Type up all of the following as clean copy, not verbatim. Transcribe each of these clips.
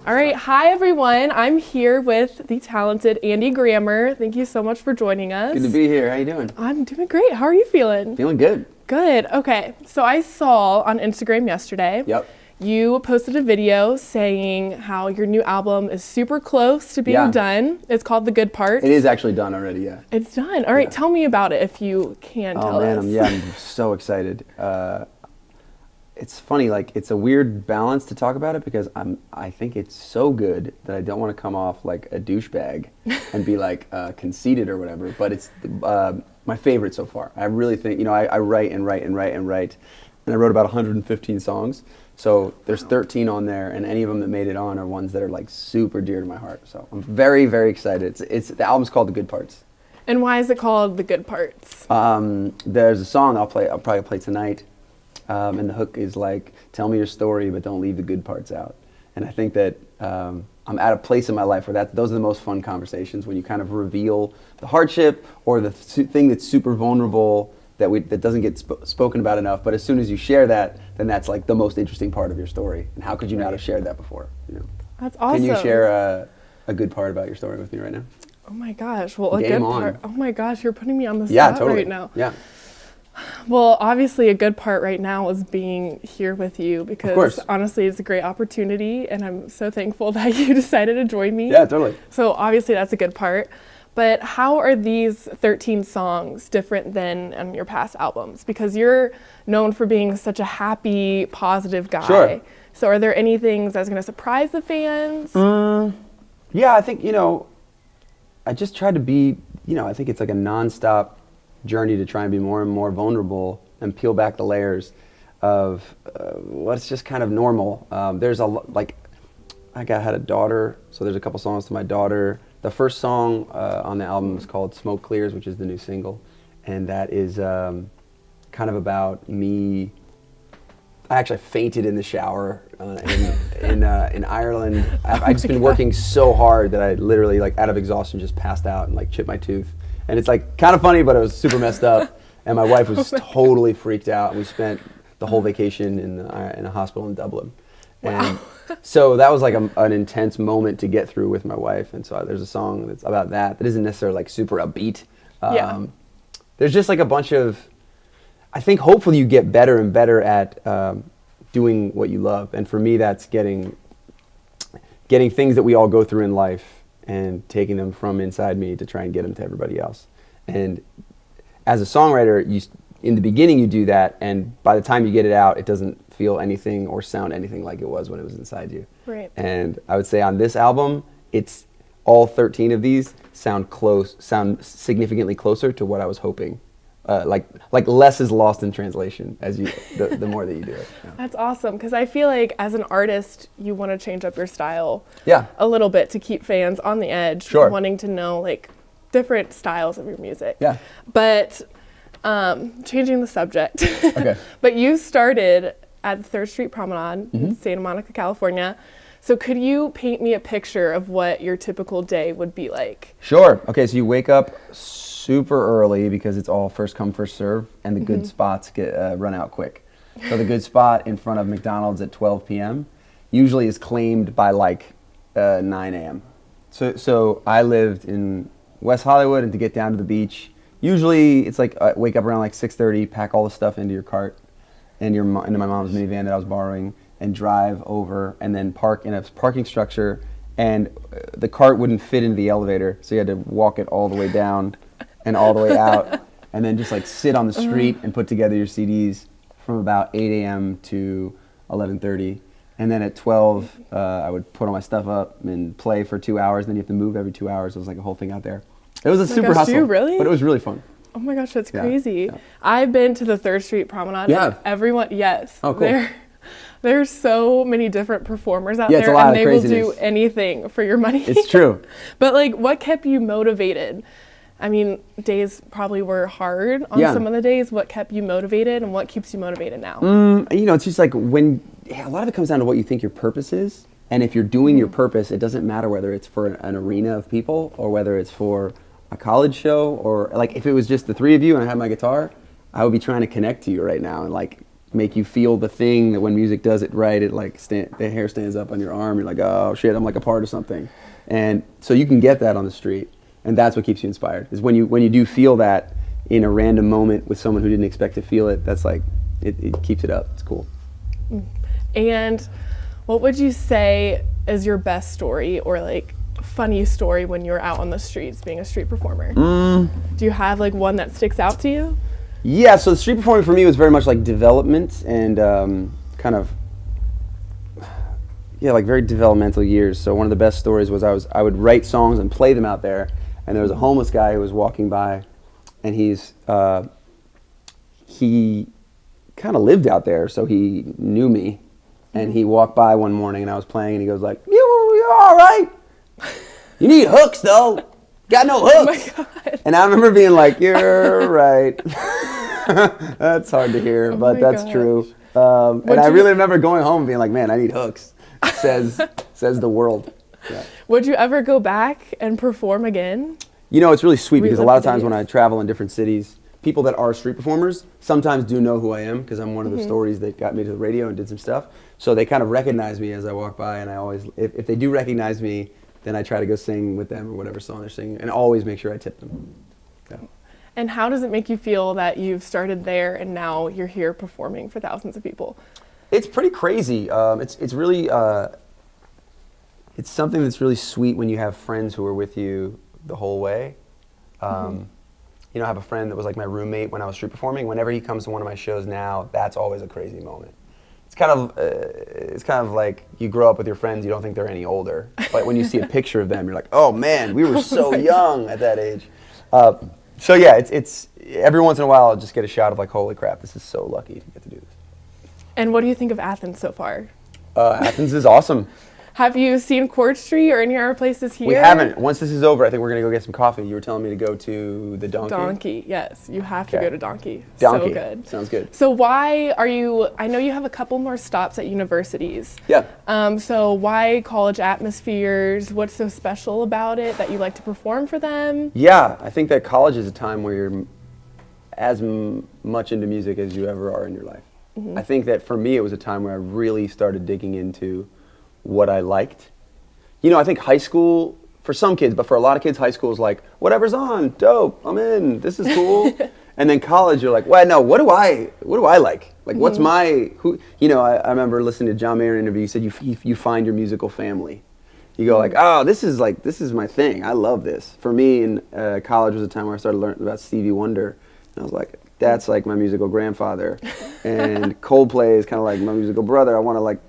All right, hi everyone. I'm here with the talented Andy Grammer. Thank you so much for joining us. Good to be here. How you doing? I'm doing great. How are you feeling? Feeling good. Good. Okay. So I saw on Instagram yesterday. Yep. You posted a video saying how your new album is super close to being done. It's called The Good Parts. It is actually done already, yeah. It's done. All right, tell me about it if you can tell us. Oh man, I'm so excited. It's funny, like it's a weird balance to talk about it because I think it's so good that I don't want to come off like a douchebag and be like conceited or whatever. But it's my favorite so far. I really think, I write and write and write and write, and I wrote about 115 songs. So there's 13 on there, and any of them that made it on are ones that are like super dear to my heart. So I'm very, very excited. The album's called The Good Parts. And why is it called The Good Parts? There's a song I'll probably play tonight. And the hook is like, tell me your story, but don't leave the good parts out. And I think that I'm at a place in my life where those are the most fun conversations, when you kind of reveal the hardship or the thing that's super vulnerable that doesn't get spoken about enough. But as soon as you share that, then that's like the most interesting part of your story. And how could you not have shared that before? That's awesome. Can you share a good part about your story with me right now? Oh my gosh. Well, a good part. Oh my gosh, you're putting me on the spot right now. Yeah. Well, obviously a good part right now is being here with you because honestly it's a great opportunity and I'm so thankful that you decided to join me. Yeah, totally. So obviously that's a good part. But how are these 13 songs different than your past albums? Because you're known for being such a happy, positive guy. Sure. So are there any things that's going to surprise the fans? Yeah, I think, I just tried to be, I think it's like a nonstop journey to try and be more and more vulnerable and peel back the layers of what's just kind of normal. There's I had a daughter, so there's a couple songs to my daughter. The first song on the album is called Smoke Clears, which is the new single, and that is kind of about me. I actually fainted in the shower in Ireland. I've just been working so hard that I literally, like, out of exhaustion, just passed out and like chipped my tooth. And it's like kind of funny, but it was super messed up. And my wife was totally freaked out. And we spent the whole vacation in a hospital in Dublin. And so that was like an intense moment to get through with my wife. And so there's a song that's about that isn't necessarily like super upbeat. There's just like a bunch of, I think hopefully you get better and better at doing what you love. And for me, that's getting things that we all go through in life and taking them from inside me to try and get them to everybody else. And as a songwriter, in the beginning you do that, and by the time you get it out, it doesn't feel anything or sound anything like it was when it was inside you. Right. And I would say on this album, it's all 13 of these sound significantly closer to what I was hoping. Like less is lost in translation as the more that you do it. Yeah. That's awesome, because I feel like as an artist you want to change up your style a little bit to keep fans on the edge, wanting to know like different styles of your music. Yeah. But changing the subject. Okay. But you started at the 3rd Street Promenade in Santa Monica, California. So could you paint me a picture of what your typical day would be like? Sure. Okay, so you wake up super early because it's all first come, first serve, and the good spots get run out quick. So the good spot in front of McDonald's at 12 p.m. usually is claimed by like 9 a.m. So I lived in West Hollywood, and to get down to the beach, usually it's like wake up around like 6:30, pack all the stuff into your cart and into my mom's minivan that I was borrowing, and drive over and then park in a parking structure, and the cart wouldn't fit into the elevator, so you had to walk it all the way down and all the way out, and then just like sit on the street and put together your CDs from about 8 a.m. to 11:30. And then at 12, I would put all my stuff up and play for 2 hours, and then you have to move every 2 hours. It was like a whole thing out there. It was a super hustle, really? But it was really fun. Oh my gosh, that's crazy. Yeah. I've been to the 3rd Street Promenade. Yeah. Everyone, yes. Oh, cool. There's so many different performers out Yeah, it's there, a lot and of they will craziness. do anything for your money. It's true. But like, what kept you motivated? I mean, days probably were hard on some of the days. What kept you motivated, and what keeps you motivated now? It's just like a lot of it comes down to what you think your purpose is. And if you're doing your purpose, it doesn't matter whether it's for an arena of people or whether it's for a college show, or like if it was just the three of you and I had my guitar, I would be trying to connect to you right now and like make you feel the thing that when music does it right, it like the hair stands up on your arm. You're like, oh shit, I'm like a part of something. And so you can get that on the street, and that's what keeps you inspired. Is when you do feel that in a random moment with someone who didn't expect to feel it. That's like it keeps it up. It's cool. And what would you say is your best story or like funny story when you're out on the streets being a street performer? Do you have like one that sticks out to you? Yeah, so the street performing for me was very much like development and kind of, yeah, like very developmental years. So one of the best stories was I would write songs and play them out there, and there was a homeless guy who was walking by, and he kind of lived out there, so he knew me, and he walked by one morning, and I was playing, and he goes like, you're all right. You need hooks though. Got no hooks. Oh my God. And I remember being like, you're right. That's hard to hear, but that's true. And I really remember going home and being like, man, I need hooks, says the world. Yeah. Would you ever go back and perform again? You know, it's really sweet because a lot of times when I travel in different cities, people that are street performers sometimes do know who I am because I'm one of the stories that got me to the radio and did some stuff. So they kind of recognize me as I walk by, and I always, if they do recognize me, then I try to go sing with them or whatever song they're singing, and always make sure I tip them. Yeah. And how does it make you feel that you've started there and now you're here performing for thousands of people? It's pretty crazy. It's really, it's something that's really sweet when you have friends who are with you the whole way. You know, I have a friend that was like my roommate when I was street performing. Whenever he comes to one of my shows now, that's always a crazy moment. It's kind of like you grow up with your friends, you don't think they're any older. But when you see a picture of them, you're like, oh man, we were so young at that age. So yeah, it's every once in a while I'll just get a shot of like, holy crap, this is so lucky to get to do this. And what do you think of Athens so far? Athens is awesome. Have you seen Court Street or any other places here? We haven't. Once this is over, I think we're going to go get some coffee. You were telling me to go to the Donkey. Donkey, yes. You have to go to Donkey. Donkey. So good. Sounds good. So why are you, I know you have a couple more stops at universities. Yeah. So why college atmospheres? What's so special about it that you like to perform for them? Yeah, I think that college is a time where you're as much into music as you ever are in your life. I think that for me, it was a time where I really started digging into what I liked. You know, I think high school, for some kids, but for a lot of kids, high school is like, whatever's on, dope, I'm in, this is cool. And then college, you're like, well, no, what do I like? Like, what's my, you know, I remember listening to John Mayer in an interview, he said, you find your musical family. You go like, oh, this is my thing, I love this. For me, in college was a time where I started learning about Stevie Wonder, and I was like, that's like my musical grandfather. And Coldplay is kind of like my musical brother, I want to like,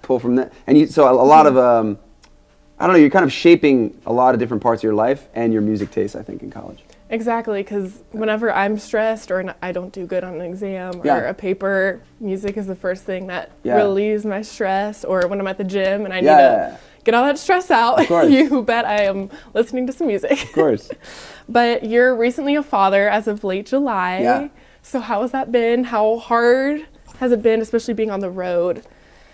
pull from that, and so a lot of I don't know, you're kind of shaping a lot of different parts of your life and your music taste, I think, in college. Exactly, because whenever I'm stressed or I don't do good on an exam or a paper, music is the first thing that relieves my stress. Or when I'm at the gym and I need to get all that stress out, you bet I am listening to some music. Of course. But you're recently a father as of late July. Yeah. So how has that been? How hard has it been, especially being on the road?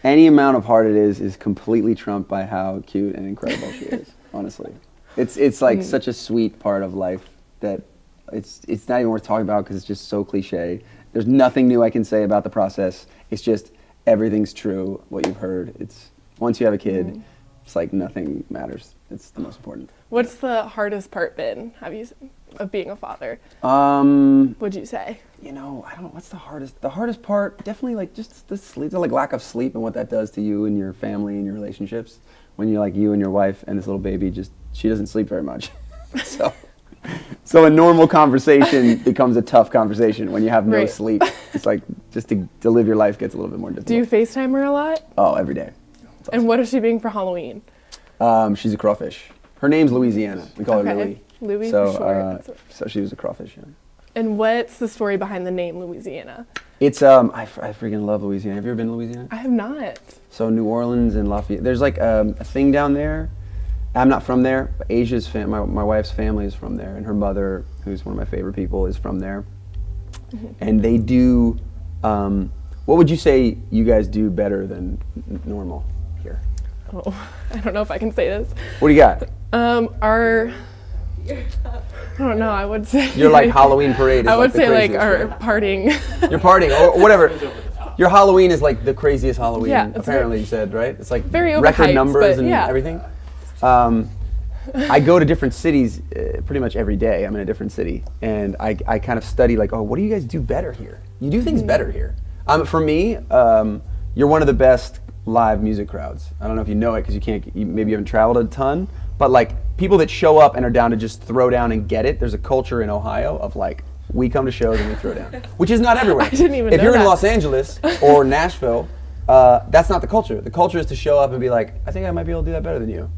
Any amount of hard it is completely trumped by how cute and incredible she is, honestly. It's like such a sweet part of life that it's not even worth talking about because it's just so cliche. There's nothing new I can say about the process. It's just everything's true, what you've heard. It's once you have a kid, it's like nothing matters. It's the most important. What's the hardest part been of being a father? Would you say? You know, I don't know, what's the hardest? The hardest part, definitely like just the sleep, the like lack of sleep and what that does to you and your family and your relationships. When you're like you and your wife and this little baby, she doesn't sleep very much. So a normal conversation becomes a tough conversation when you have no sleep. It's like just to live your life gets a little bit more difficult. Do you FaceTime her a lot? Oh, every day. Awesome. And what is she being for Halloween? She's a crawfish. Her name's Louisiana. We call her Louie. Louie for short. So she was a crawfish, yeah. And what's the story behind the name Louisiana? It's I freaking love Louisiana. Have you ever been to Louisiana? I have not. So New Orleans and Lafayette. There's like a thing down there. I'm not from there, but Asia's my wife's family is from there, and her mother, who's one of my favorite people, is from there. And they do. What would you say you guys do better than normal here? Oh, I don't know if I can say this. What do you got? I don't know, I would say... Your like Halloween parade is I would like say like craziest, our right? partying. Your partying, or whatever. Your Halloween is like the craziest Halloween, apparently you said, right? It's like very record numbers and yeah. everything. I go to different cities pretty much every day. I'm in a different city, and I kind of study like, oh, what do you guys do better here? You do things better here. For me, you're one of the best live music crowds. I don't know if you know it because maybe you haven't traveled a ton, but like people that show up and are down to just throw down and get it. There's a culture in Ohio of like, we come to shows and we throw down, which is not everywhere. I didn't even know If you're that. in Los Angeles or Nashville, that's not the culture. The culture is to show up and be like, I think I might be able to do that better than you.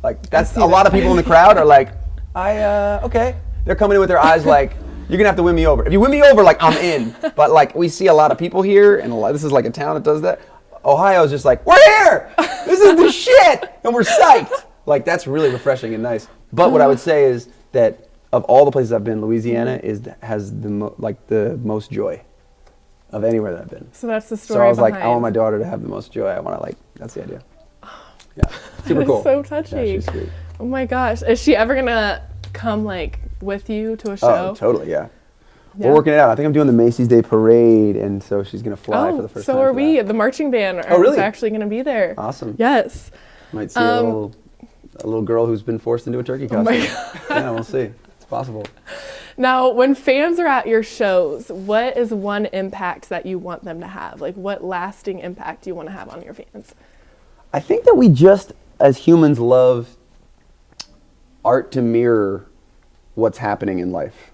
Like that's a lot of people in the crowd are like, okay. They're coming in with their eyes like, you're gonna have to win me over. If you win me over, like I'm in. But like we see a lot of people here, and this is like a town that does that. Ohio's just like, we're here. This is the shit, and we're psyched. Like that's really refreshing and nice. But what I would say is that of all the places I've been, Louisiana has the most joy of anywhere that I've been. So that's the story. So I was behind. like, I want my daughter to have the most joy. That's the idea. Yeah, super cool. So touching. Yeah, she's sweet. Oh my gosh, is she ever gonna come like with you to a show? Oh, totally, yeah. We're working it out. I think I'm doing the Macy's Day Parade, and so she's gonna fly for the first time. So are we. The marching band is actually gonna be there. Awesome. Yes. Might see a little girl who's been forced into a turkey costume. Oh my God. Yeah, we'll see. It's possible. Now, when fans are at your shows, what is one impact that you want them to have? Like, what lasting impact do you want to have on your fans? I think that we just, as humans, love art to mirror what's happening in life.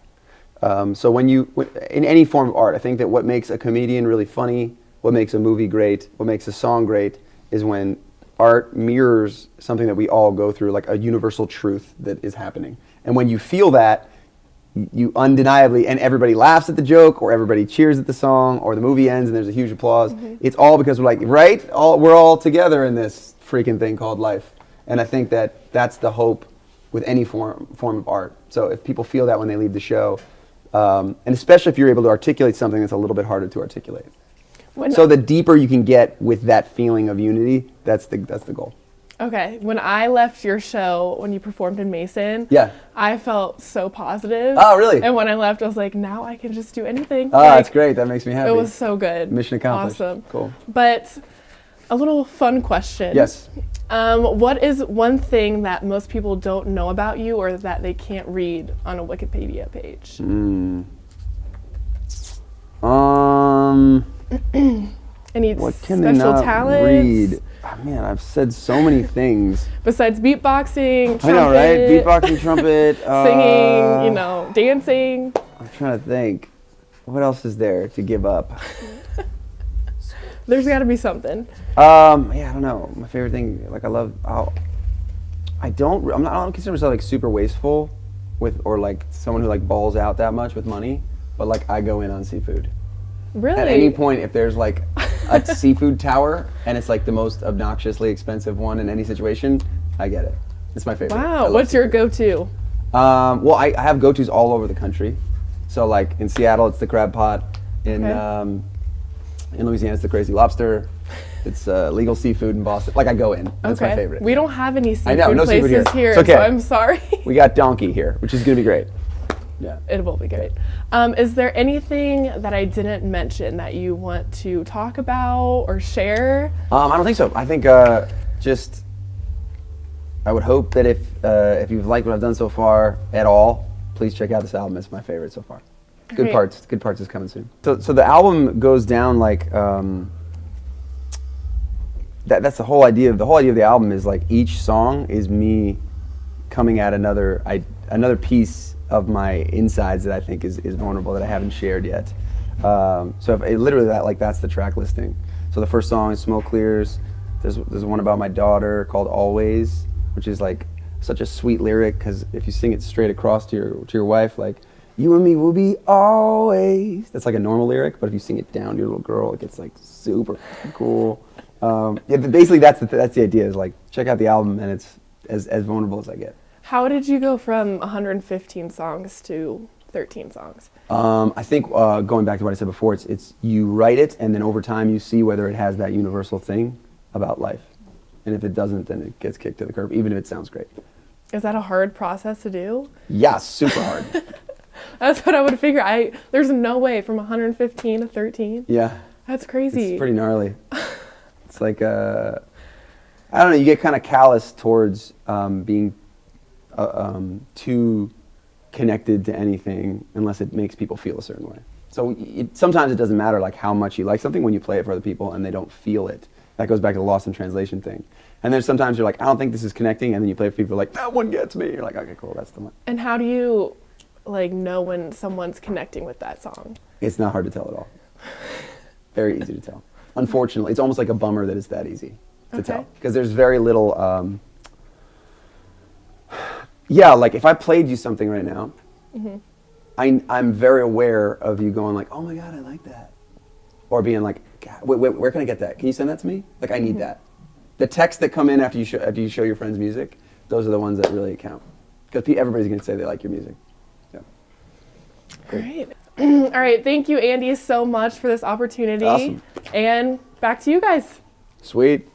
So in any form of art, I think that what makes a comedian really funny, what makes a movie great, what makes a song great, is when art mirrors something that we all go through, like a universal truth that is happening. And when you feel that, you undeniably, and everybody laughs at the joke, or everybody cheers at the song, or the movie ends and there's a huge applause. Mm-hmm. It's all because we're like, right? We're all together in this freaking thing called life. And I think that that's the hope with any form of art. So if people feel that when they leave the show, and especially if you're able to articulate something that's a little bit harder to articulate. So the deeper you can get with that feeling of unity, that's the goal. Okay, when I left your show, when you performed in Mason, I felt so positive. Oh, really? And when I left, I was like, now I can just do anything. Oh, that's great. That makes me happy. It was so good. Mission accomplished. Awesome. Cool. But a little fun question. Yes. What is one thing that most people don't know about you or that they can't read on a Wikipedia page? Any what can special they not talents? Read? Oh, man, I've said so many things. Besides beatboxing, trumpet. I know, right? Beatboxing, trumpet. Singing, dancing. I'm trying to think. What else is there to give up? There's got to be something. I don't know. My favorite thing, like I don't consider myself like super wasteful or like someone who like balls out that much with money, but like I go in on seafood. Really? At any point, if there's like a seafood tower and it's like the most obnoxiously expensive one in any situation, I get it. It's my favorite. Wow. What's your go-to? Well, I have go-tos all over the country. So like in Seattle, it's the crab pot. In Louisiana, it's the crazy lobster. It's legal seafood in Boston. Like I go in. That's my favorite. We don't have any seafood no places seafood here, it's okay. so I'm sorry. We got donkey here, which is gonna be great. Yeah. It will be great. Is there anything that I didn't mention that you want to talk about or share? I don't think so. I think I would hope that if you've liked what I've done so far at all, please check out this album. It's my favorite so far. Good parts is coming soon. So the album goes down like that's the whole idea. The whole idea of the album is like each song is me coming at another piece of my insides that I think is vulnerable that I haven't shared yet. Literally that's the track listing. So the first song is Smoke Clears. There's one about my daughter called Always, which is like such a sweet lyric because if you sing it straight across to your wife, like you and me will be always. That's like a normal lyric, but if you sing it down to your little girl, it gets like super cool. Basically that's the idea is like check out the album and it's as vulnerable as I get. How did you go from 115 songs to 13 songs? I think going back to what I said before, it's you write it and then over time you see whether it has that universal thing about life. And if it doesn't, then it gets kicked to the curb, even if it sounds great. Is that a hard process to do? Yeah, super hard. That's what I would figure. There's no way from 115 to 13. Yeah. That's crazy. It's pretty gnarly. It's like, I don't know, you get kind of callous towards being too connected to anything unless it makes people feel a certain way. So sometimes it doesn't matter like how much you like something when you play it for other people and they don't feel it. That goes back to the lost in translation thing. And then sometimes you're like, I don't think this is connecting, and then you play for people like, that one gets me. You're like, okay, cool, that's the one. And how do you like know when someone's connecting with that song? It's not hard to tell at all. Very easy to tell. Unfortunately, it's almost like a bummer that it's that easy to tell. Because there's very little, yeah, like if I played you something right now, I'm very aware of you going like, oh my God, I like that. Or being like, God, wait, where can I get that? Can you send that to me? Like, I need that. The texts that come in after you show your friends music, those are the ones that really count. Because everybody's going to say they like your music. Yeah. Great. All right, thank you, Andy, so much for this opportunity. Awesome. And back to you guys. Sweet.